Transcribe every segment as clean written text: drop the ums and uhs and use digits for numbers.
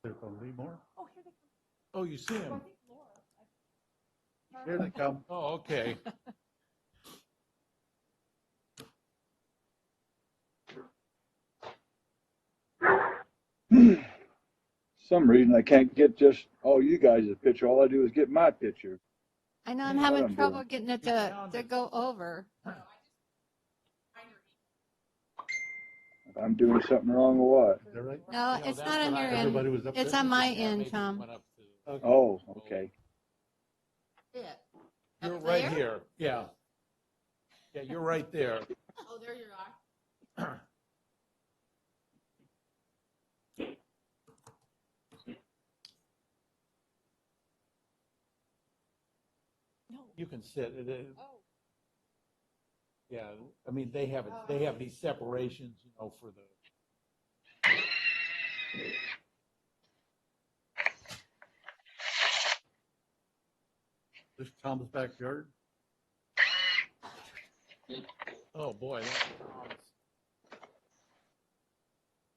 They're from Leemore? Oh, here they come. Oh, you see Well, I him? think Laura. Here they come. Oh, okay. Some reason I can't get just all you guys' picture. All I do is get my picture. I know I'm What having I'm trouble doing. getting it to go over. I'm doing something wrong or what? Is that right? No, You know, it's that's not on what your Everybody end. was up It's there? on my Yeah, end, maybe Tom. went up to- Oh, okay. You're Up right there? here. Yeah. Yeah, you're right there. Oh, there you are. No. You can sit. Oh. Yeah, I mean, they have these separations, you know, for the. This Tom's backyard? Oh, boy.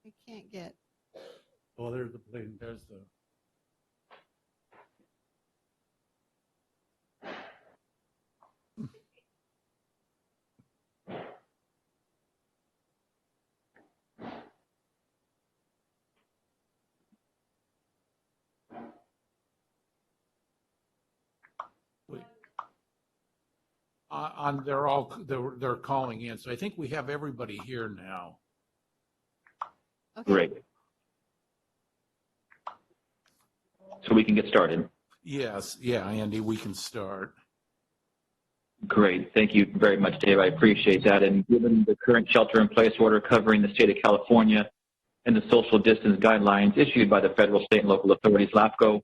I can't get. Oh, there's the plane. There's the. They're calling in, so I think we have everybody here now. Okay. Great. So we can get started. Yes, yeah, Andy, we can start. Great. Thank you very much, Dave. I appreciate that. And given the current shelter-in-place order covering the state of California and the social distance guidelines issued by the federal, state, and local authorities, LAFCO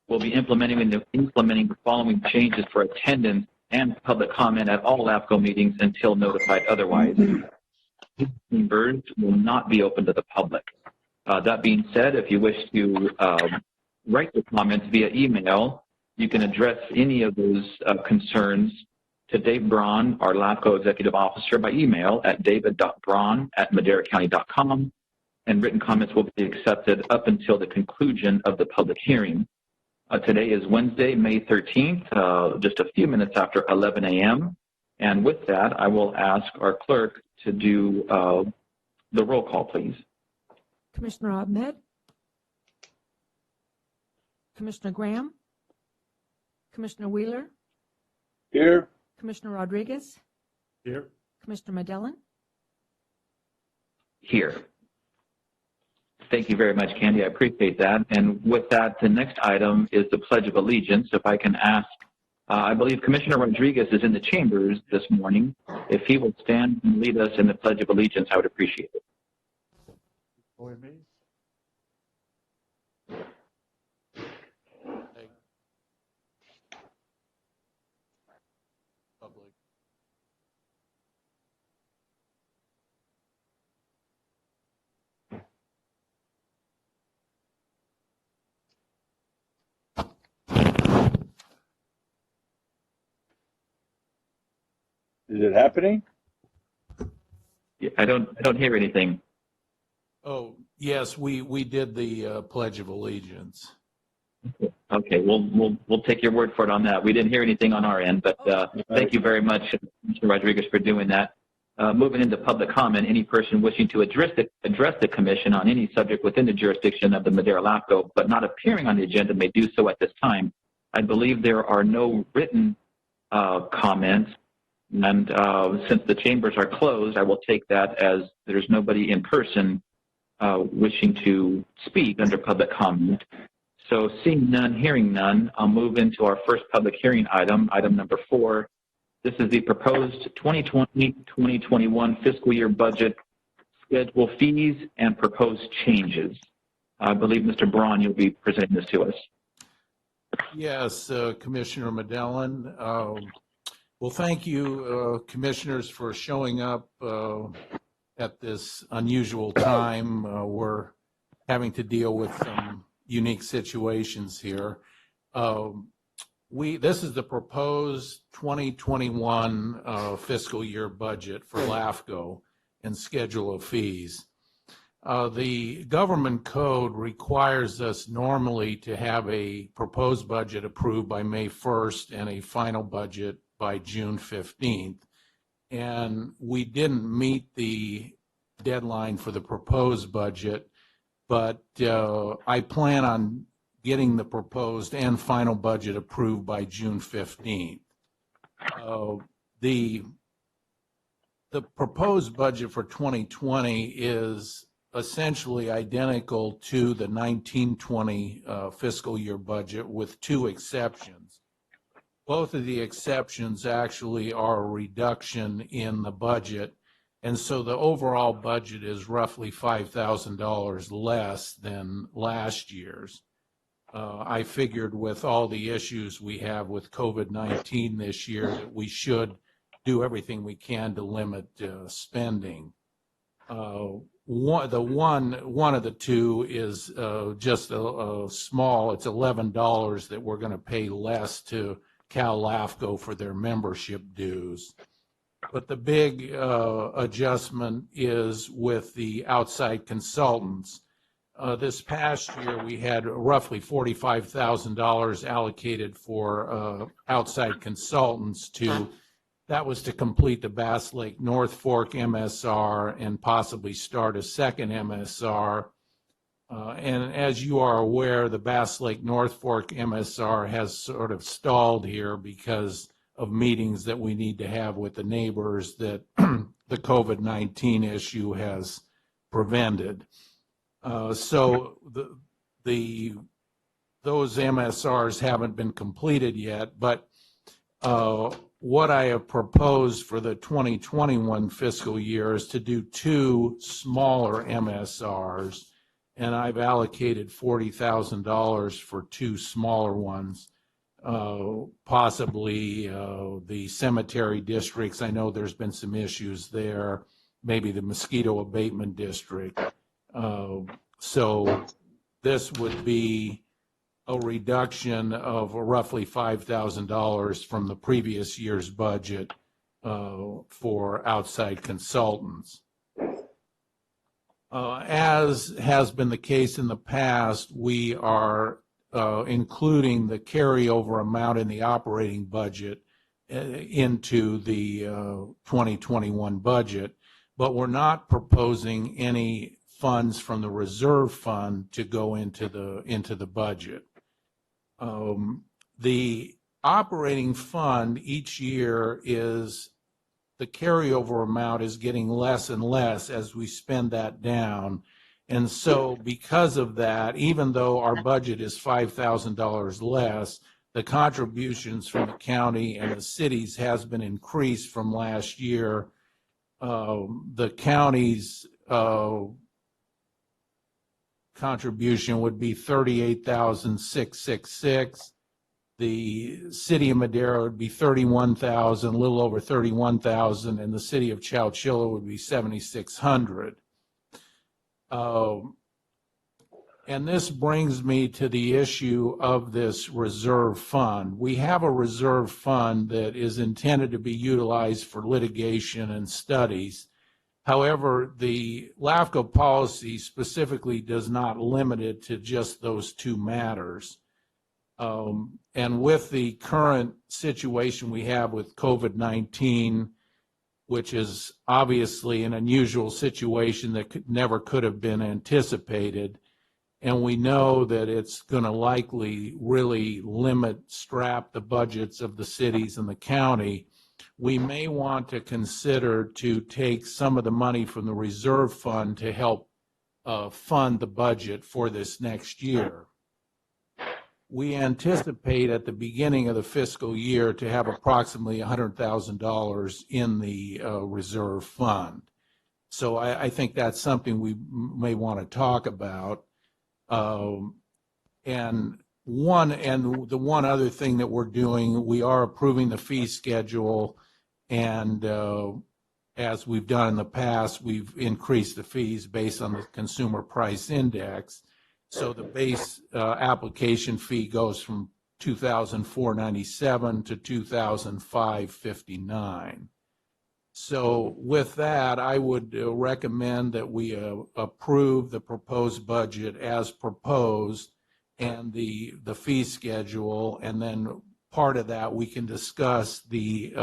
will be implementing the following changes for attendance and public comment at all LAFCO meetings until notified otherwise. Chambers will not be open to the public. That being said, if you wish to write your comments via email, you can address any of those concerns to Dave Braun, our LAFCO Executive Officer, by email at david.braun@maderacounty.com, and written comments will be accepted up until the conclusion of the public hearing. Today is Wednesday, May 13th, just a few minutes after 11 a.m. And with that, I will ask our clerk to do the roll call, please. Commissioner Ahmed? Commissioner Graham? Commissioner Wheeler? Here, Commissioner Rodriguez? Here? Commissioner Medellin? Here. Thank you very much, Candy. I appreciate that. And with that, the next item is the Pledge of Allegiance. If I can ask, I believe Commissioner Rodriguez is in the chambers this morning. If he will stand and lead us in the Pledge of Allegiance, I would appreciate it. Boy, me? Public. is it happening? Yeah, I don't hear anything. Oh, yes, we did the Pledge of Allegiance. Okay, we'll take your word for it on that. We didn't hear anything on our end, but thank you very much, Mr. Rodriguez, for doing that. Moving into public comment, any person wishing to address the commission on any subject within the jurisdiction of the Madera LAFCO, but not appearing on the agenda, may do so at this time. I believe there are no written comments, and since the chambers are closed, I will take that as there's nobody in person wishing to speak under public comment. So seeing none, hearing none, I'll move into our first public hearing item, item number 4. This is the proposed 2020-2021 fiscal year budget schedule fees and proposed changes. I believe, Mr. Braun, you'll be presenting this to us. Yes, Commissioner Medellin. Well, thank you, commissioners, for showing up at this unusual time. We're having to deal with some unique situations here. This is the proposed 2021 fiscal year budget for LAFCO. and schedule of fees. The government code requires us normally to have a proposed budget approved by May 1st and a final budget by June 15th. And we didn't meet the deadline for the proposed budget, but I plan on getting the proposed and final budget approved by June 15th. The proposed budget for 2020 is essentially identical to the 1920 fiscal year budget with two exceptions. Both of the exceptions actually are a reduction in the budget, and so the overall budget is roughly $5,000 less than last year's. I figured with all the issues we have with COVID-19 this year that we should do everything we can to limit spending. One of the two is just a small, it's $11 that we're going to pay less to Cal LAFCO for their membership dues. But the big adjustment is with the outside consultants. This past year, we had roughly $45,000 allocated for outside consultants that was to complete the Bass Lake North Fork MSR and possibly start a second MSR. And as you are aware, the Bass Lake North Fork MSR has sort of stalled here because of meetings that we need to have with the neighbors that the COVID-19 issue has prevented. So those MSRs haven't been completed yet, but what I have proposed for the 2021 fiscal year is to do two smaller MSRs, and I've allocated $40,000 for two smaller ones, possibly the cemetery districts. I know there's been some issues there, maybe the mosquito abatement district. So this would be a reduction of roughly $5,000 from the previous year's budget for outside consultants. As has been the case in the past, we are including the carryover amount in the operating budget into the 2021 budget, but we're not proposing any funds from the reserve fund to go into the budget. The operating fund each year is, the carryover amount is getting less and less as we spend that down. And so because of that, even though our budget is $5,000 less, the contributions from the county and the cities has been increased from last year. The county's contribution would be $38,666. The city of Madera would be $31,000, a little over $31,000, and the city of Chowchilla would be $7,600. And this brings me to the issue of this reserve fund. We have a reserve fund that is intended to be utilized for litigation and studies. However, the LAFCO policy specifically does not limit it to just those two matters. And with the current situation we have with COVID-19, which is obviously an unusual situation that never could have been anticipated, and we know that it's going to likely really strap the budgets of the cities and the county, we may want to consider to take some of the money from the reserve fund to help fund the budget for this next year. We anticipate at the beginning of the fiscal year to have approximately $100,000 in the reserve fund. So I think that's something we may want to talk about. And the one other thing that we're doing, we are approving the fee schedule, and as we've done in the past, we've increased the fees based on the consumer price index. So the base application fee goes from $2,497 to $2,559. So with that, I would recommend that we approve the proposed budget as proposed and the fee schedule, and then part of that, we can discuss the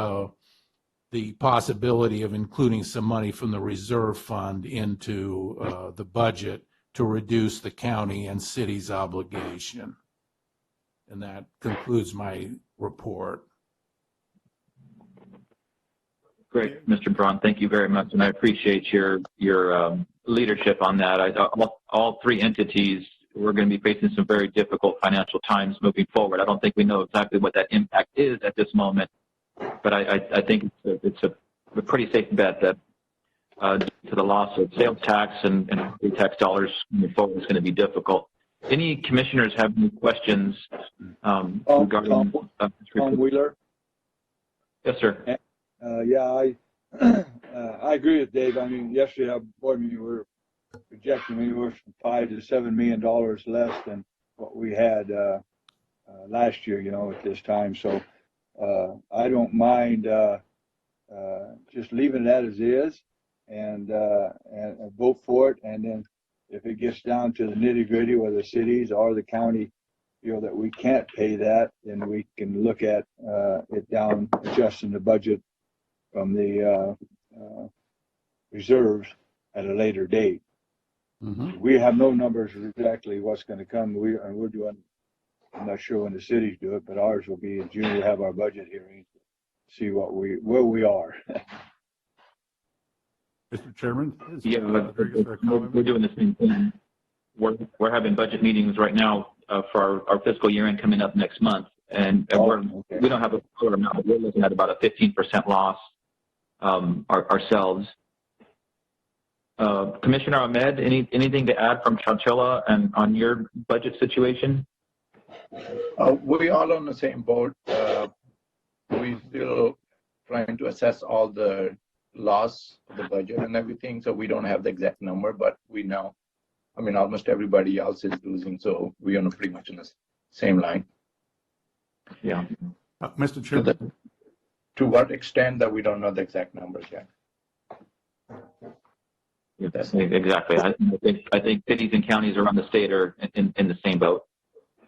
possibility of including some money from the reserve fund into the budget to reduce the county and city's obligation. And that concludes my report. Great, Mr. Braun. Thank you very much, and I appreciate your leadership on that. All three entities, we're going to be facing some very difficult financial times moving forward. I don't think we know exactly what that impact is at this moment, but I think it's a pretty safe bet that due to the loss of sales tax and property tax dollars moving forward is going to be difficult. Any commissioners have any questions regarding? Tom Wheeler. Yes, sir. Yeah, I agree with Dave. I mean, yesterday our board meeting, we were projecting anywhere from $5 to $7 million less than what we had last year, at this time. So I don't mind just leaving it as is and vote for it. And then if it gets down to the nitty gritty where the cities or the county feel that we can't pay that, then we can look at it down, adjusting the budget from the reserves at a later date. Mm-hmm. We have no numbers exactly what's going to come. We're doing, I'm not sure when the cities do it, but ours will be in June. We'll have our budget hearing, see where we are. Mr. Chairman? Yeah, we're doing the same thing. We're having budget meetings right now for our fiscal year end coming up next month, and Okay. we don't have a total amount, but we're looking at about a 15% loss ourselves. Commissioner Ahmed, anything to add from Chowchilla and on your budget situation? We all on the same boat. We still trying to assess all the loss of the budget and everything, so we don't have the exact number, but we know. I mean, almost everybody else is losing, so we are pretty much in the same line. Yeah. Mr. Chairman? To what extent that we don't know the exact numbers yet. Exactly. I think cities and counties around the state are in the same boat.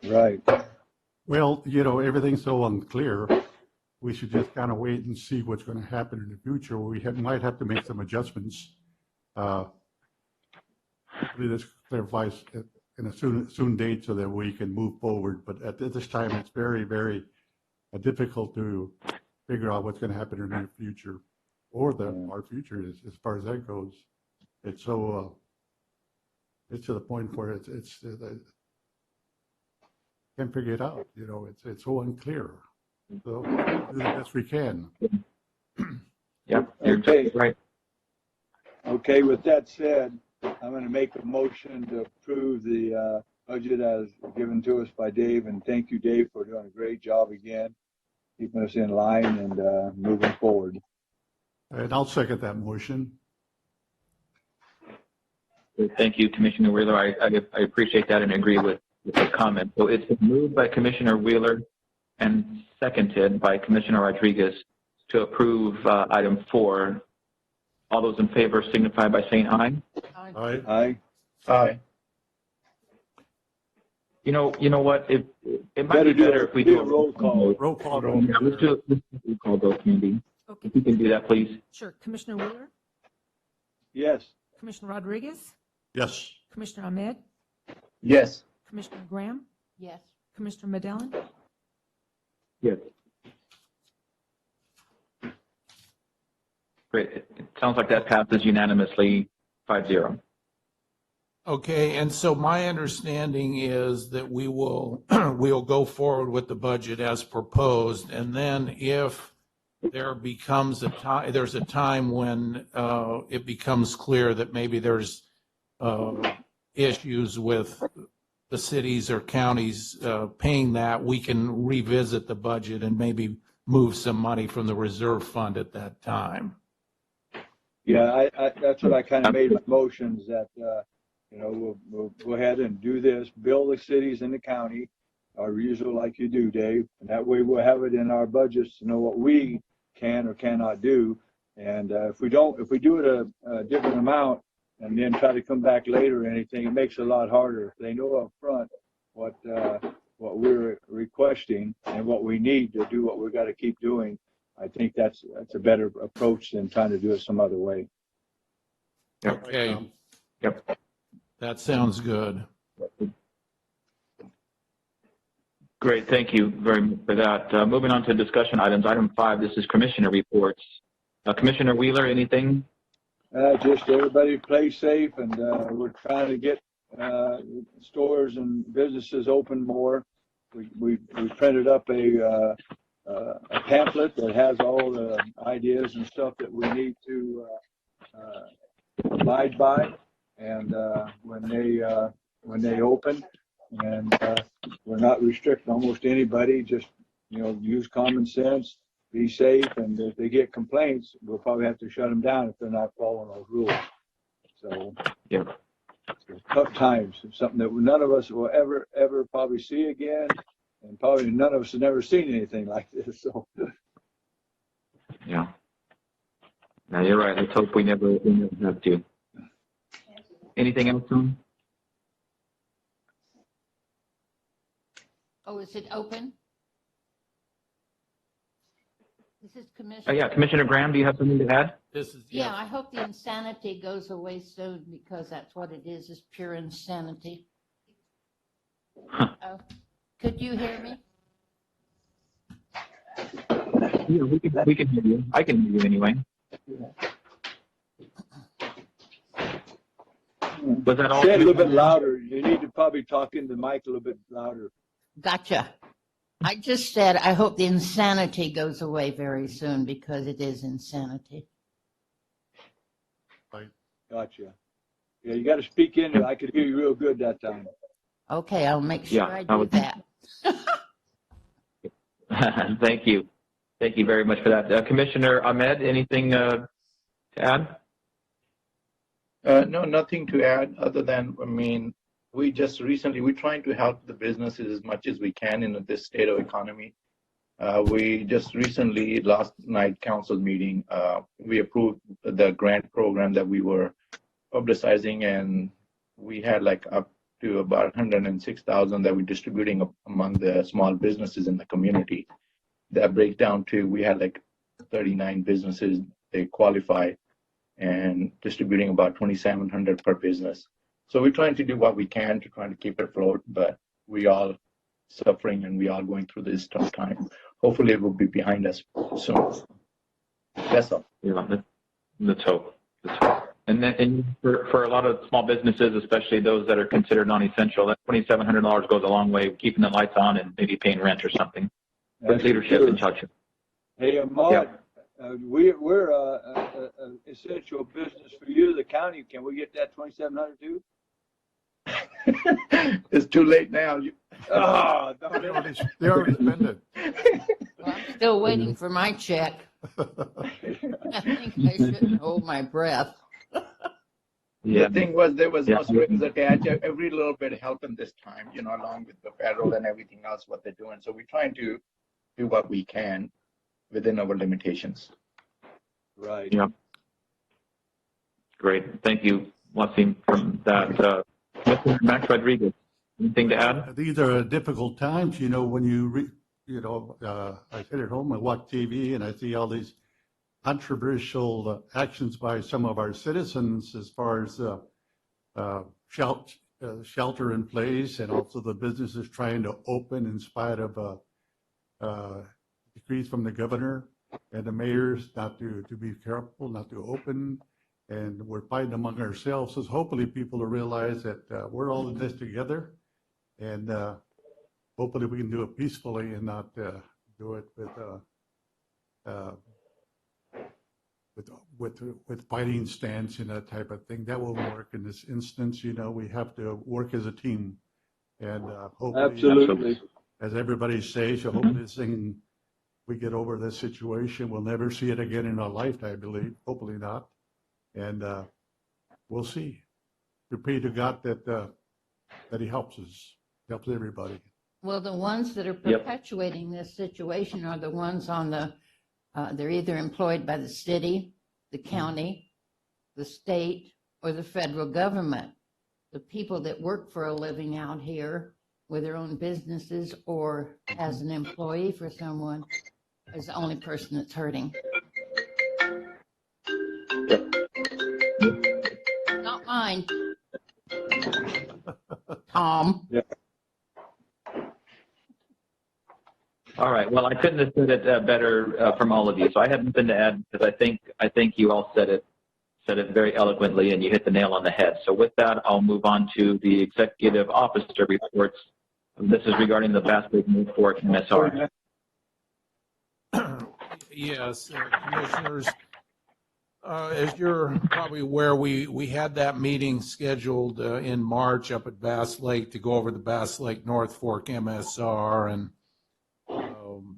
Right. Well, everything's so unclear. We should just kind of wait and see what's going to happen in the future. We might have to make some adjustments. Hopefully this clarifies in a soon date so that we can move forward. But at this time, it's very, very difficult to figure out what's going to happen in the future, or our future as far as that goes. It's so it's to the point where it's can't figure it out. It's so unclear. So do the best we can. Yeah, you're Okay. exactly right. Okay. With that said, I'm going to make a motion to approve the budget as given to us by Dave, and thank you, Dave, for doing a great job again, keeping us in line and moving forward. And I'll second that motion. Thank you, Commissioner Wheeler. I appreciate that and agree with the comment. So it's been moved by Commissioner Wheeler and seconded by Commissioner Rodriguez to approve item 4. All those in favor signify by saying aye. Aye. Aye. Aye. You know what? It might Better be better if we do a roll call. Roll call. Yeah, let's do a roll call vote, Candy. Okay, If you can do that, please. sure. Commissioner Wheeler, Yes. Commissioner Rodriguez, Yes. Commissioner Ahmed, Yes. Commissioner Graham, Yes. Commissioner Medellin. Yes. Great. It sounds like that passes unanimously 5-0. Okay, and so my understanding is that we'll go forward with the budget as proposed, and then if there's a time when it becomes clear that maybe there's issues with the cities or counties paying that, we can revisit the budget and maybe move some money from the reserve fund at that time. Yeah, I that's what I kind of made my motions that, we'll go ahead and do this, bill the cities and the county, our usual like you do, Dave. And that way we'll have it in our budgets to know what we can or cannot do. And if we do it a different amount and then try to come back later or anything, it makes it a lot harder. If they know up front what we're requesting and what we need to do what we've got to keep doing, I think that's a better approach than trying to do it some other way. Okay. Yep. That sounds good. Great. Thank you very much for that. Moving on to discussion items. Item 5, this is commissioner reports. Commissioner Wheeler, anything? Just everybody play safe, and we're trying to get stores and businesses open more. We printed up a pamphlet that has all the ideas and stuff that we need to abide by, and when they open, and we're not restricting almost anybody. Just use common sense, be safe, and if they get complaints, we'll probably have to shut them down if they're not following those rules. So, Yeah. Tough times. It's something that none of us will ever probably see again, and probably none of us have never seen anything like this. So, Yeah. No, you're right. Let's hope we never have to. Anything else, Tom? Oh, is it open? This is Commissioner. Yeah, Commissioner Graham, do you have something to add? This is, Yeah, I hope the insanity goes away soon, because that's what it is pure insanity. Huh. Oh, could you hear me? Yeah, we can hear you. I can hear you anyway. Was that all? say it a little bit louder. You need to probably talk into the mic a little bit louder. Gotcha. I just said, I hope the insanity goes away very soon, because it is insanity. Gotcha. Yeah, you got to speak into it. I could hear you real good that time. Okay, I'll make sure Yeah, I I do would- that. Thank you. Thank you very much for that. Commissioner Ahmed, anything to add? No, nothing to add other than, we're trying to help the businesses as much as we can in this state of economy. We just recently, last night council meeting, we approved the grant program that we were publicizing, and we had up to about 106,000 that we're distributing among the small businesses in the community. That breaks down to, we had 39 businesses, they qualify, and distributing about 2,700 per business. So we're trying to do what we can to try to keep it afloat, but we all suffering and we are going through this tough time. Hopefully it will be behind us soon. That's all. Yeah, let's hope. And for a lot of small businesses, especially those that are considered non-essential, that $2,700 goes a long way, keeping the lights on and maybe paying rent or something. Good leadership in touch. Hey, Ahmad, we're an essential business for you, the county. Can we get that 2,700 too? It's too late now. Oh, They already spent it. Well, I'm still waiting for my check. I think I shouldn't hold my breath. Yeah. The thing was, there was no Yeah. strings attached. Every little bit helping this time, along with the federal and everything else, what they're doing. So we're trying to do what we can within our limitations. right. Yeah. Great. Thank you, Wasim, for that. Mr. Max Rodriguez, anything to add? These are difficult times, when I sit at home and watch TV and I see all these controversial actions by some of our citizens as far as shelter in place, and also the businesses trying to open in spite of decrees from the governor and the mayors not to be careful, not to open. And we're fighting among ourselves. So hopefully people will realize that we're all in this together, and hopefully we can do it peacefully and not do it with fighting stance and that type of thing. That won't work in this instance. We have to work as a team, and hopefully, Absolutely. as everybody says, I hope this thing, we get over this situation. We'll never see it again in our lifetime, I believe. Hopefully not. And we'll see. We pray to God that He helps us, helps everybody. Well, the ones that are Yep. perpetuating this situation are the ones on they're either employed by the city the county, the state, or the federal government. The people that work for a living out here with their own businesses or as an employee for someone is the only person that's hurting. Not mine. Tom. All right. Well, I couldn't have said it better from all of you. So I have nothing to add because I think you all said it very eloquently and you hit the nail on the head. So with that, I'll move on to the executive officer reports. This is regarding the Bass Lake North Fork MSR. Yes, commissioners, as you're probably aware, we had that meeting scheduled in March up at Bass Lake to go over the Bass Lake North Fork MSR, and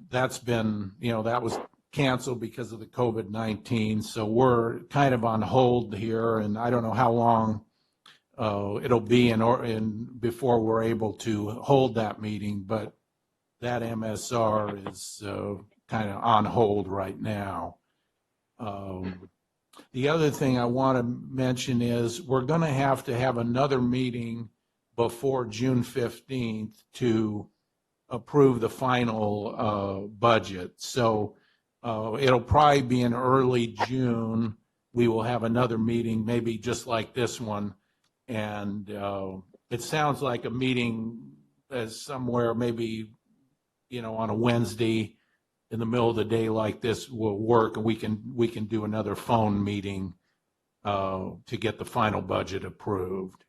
that's been, that was canceled because of the COVID-19, so we're kind of on hold here, and I don't know how long it'll be before we're able to hold that meeting, but that MSR is kind of on hold right now. The other thing I want to mention is we're going to have another meeting before June 15th to approve the final budget. So it'll probably be in early June. We will have another meeting, maybe just like this one. And it sounds like a meeting as somewhere maybe, on a Wednesday in the middle of the day like this will work, and we can do another phone meeting to get the final budget approved.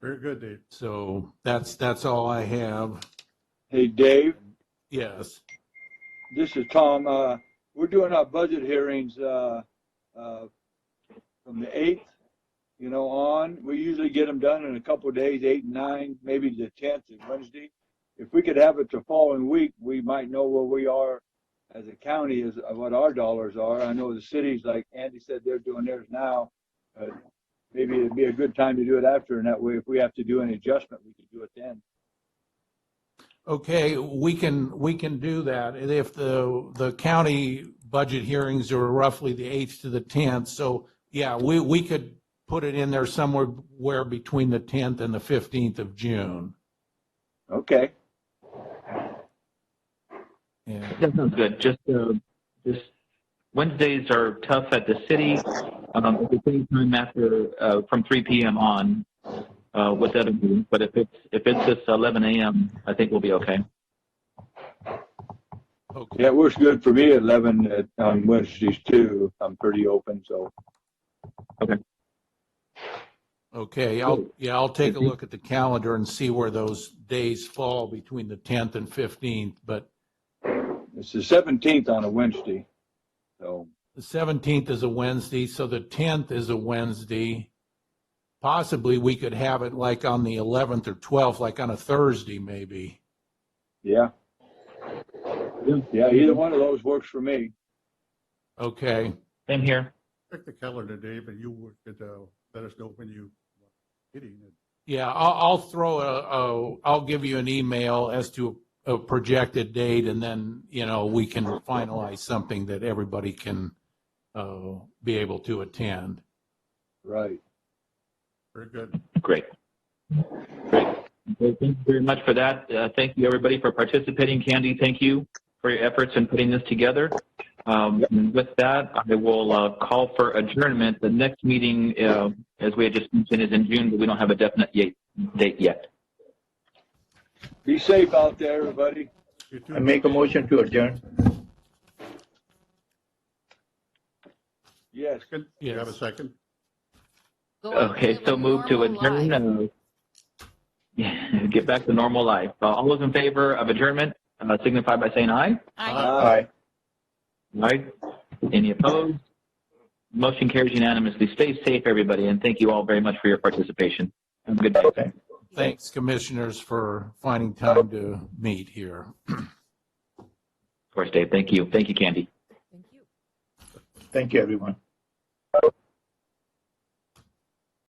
Very good, Dave. So that's all I have. Hey, Dave, Yes. this is Tom. We're doing our budget hearings from the 8th, on. We usually get them done in a couple of days, 8 and 9, maybe the 10th is Wednesday. If we could have it the following week, we might know where we are as a county, as what our dollars are. I know the cities, like Andy said, they're doing theirs now. Maybe it'd be a good time to do it after, and that way, if we have to do any adjustment, we could do it then. Okay, we can do that. And if the county budget hearings are roughly the 8th to the 10th, so yeah, we could put it in there somewhere between the 10th and the 15th of June. Okay. Yeah. That sounds good. Just Wednesdays are tough at the city. At the same time after from 3 p.m. on with that meeting. But if it's just 11 a.m., I think we'll be okay. Okay. Yeah, it works good for me at 11 on Wednesdays too. I'm pretty open, so. Okay, I'll take a look at the calendar and see where those days fall between the 10th and 15th, but It's the 17th on a Wednesday, so. the 17th is a Wednesday, so the 10th is a Wednesday. Possibly we could have it like on the 11th or 12th, like on a Thursday maybe. Yeah. Yeah, either one of those works for me. Okay, Same here. Check the calendar, Dave, and you could let us know when you getting it. yeah, I'll give you an email as to a projected date, and then, we can finalize something that everybody can be able to attend. Right. Very good. Great. Okay, thank you very much for that. Thank you, everybody, for participating. Candy, thank you for your efforts in putting this together. And with that, I will call for adjournment. The next meeting, as we had just mentioned, is in June, but we don't have a definite date yet. Be safe out there, everybody. You too. I make a motion to adjourn. Yes. Second? You have a second? Go Okay, live so a move to normal life. adjourn. Get back to normal life. All those in favor of adjournment signify by saying aye. Aye. Aye. Any opposed? Motion carries unanimously. Stay safe, everybody, and thank you all very much for your participation. Have a good day. Okay. Thanks, commissioners, for finding time to meet here. Of course, Dave. Thank you. Thank you, Candy. Thank you. Thank you, everyone.